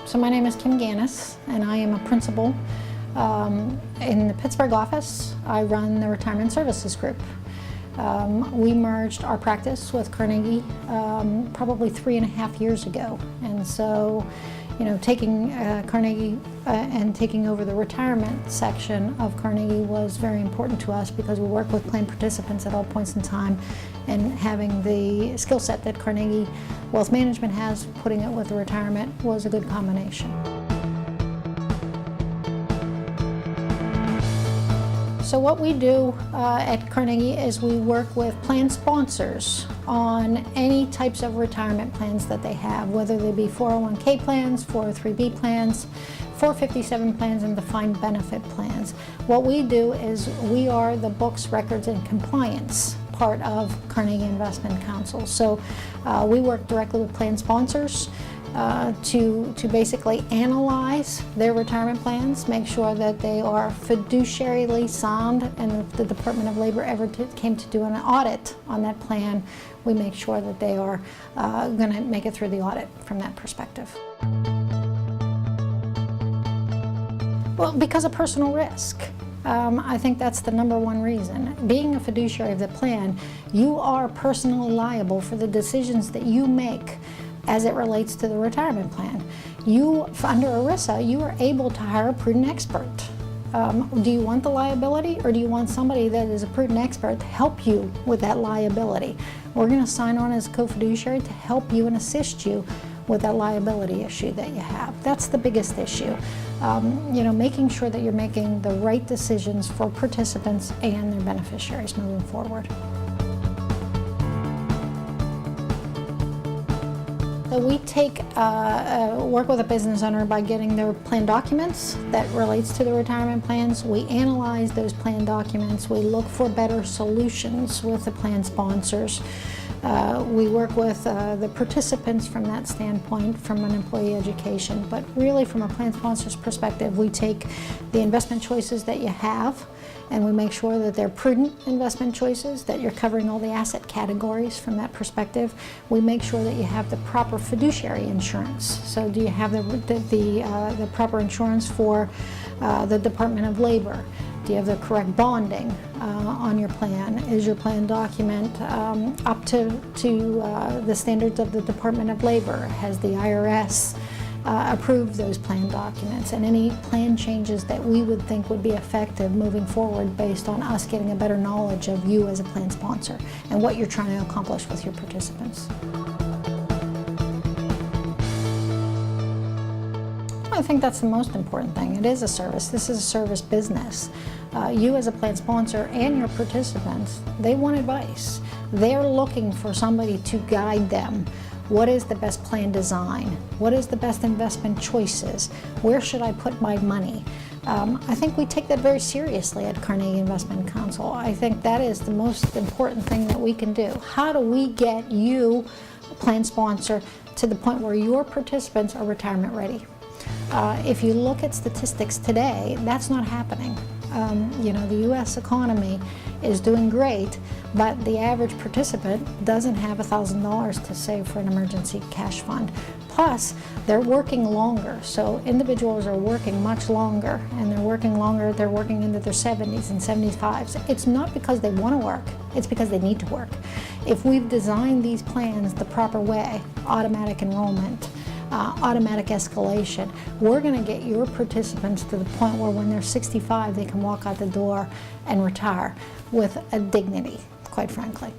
So my name is Kim Gannis, and I am a principal in the Pittsburgh office. I run the Retirement Services Group. We merged our practice with Carnegie probably 3.5 years ago, and so taking Carnegie and taking over the retirement section of Carnegie was very important to us because we work with plan participants at all points in time, and having the skill set that Carnegie Wealth Management has, putting it with the retirement, was a good combination. So what we do at Carnegie is we work with plan sponsors on any types of retirement plans that they have, whether they be 401k plans, 403b plans, 457 plans, and defined benefit plans. What we do is we are the books, records, and compliance part of Carnegie Investment Council. So we work directly with plan sponsors to basically analyze their retirement plans, make sure that they are fiduciarily sound, and if the Department of Labor ever came to do an audit on that plan, we make sure that they are going to make it through the audit from that perspective. Well, because of personal risk. I think that's the #1 reason. Being a fiduciary of the plan, you are personally liable for the decisions that you make as it relates to the retirement plan. Under ERISA, you are able to hire a prudent expert. Do you want the liability, or do you want somebody that is a prudent expert to help you with that liability? We're going to sign on as a co-fiduciary to help you and assist you with that liability issue that you have. That's the biggest issue. Making sure that you're making the right decisions for participants and their beneficiaries moving forward. So we work with a business owner by getting their plan documents that relates to the retirement plans. We analyze those plan documents. We look for better solutions with the plan sponsors. We work with the participants from that standpoint, from an employee education, but really from a plan sponsor's perspective, we take the investment choices that you have and we make sure that they're prudent investment choices, that you're covering all the asset categories from that perspective. We make sure that you have the proper fiduciary insurance. So do you have the proper insurance for the Department of Labor? Do you have the correct bonding on your plan? Is your plan document up to the standards of the Department of Labor? Has the IRS approved those plan documents? And any plan changes that we would think would be effective moving forward based on us getting a better knowledge of you as a plan sponsor and what you're trying to accomplish with your participants. I think that's the most important thing. It is a service. This is a service business. You as a plan sponsor and your participants, they want advice. They're looking for somebody to guide them. What is the best plan design? What is the best investment choices? Where should I put my money? I think we take that very seriously at Carnegie Investment Council. I think that is the most important thing that we can do. How do we get you, plan sponsor, to the point where your participants are retirement ready? If you look at statistics today, that's not happening. The U.S. economy is doing great, but the average participant doesn't have $1,000 to save for an emergency cash fund. Plus, they're working longer, so individuals are working much longer, and they're working into their 70s and 75s. It's not because they want to work, it's because they need to work. If we've designed these plans the proper way, automatic enrollment, automatic escalation, we're going to get your participants to the point where when they're 65, they can walk out the door and retire with a dignity, quite frankly.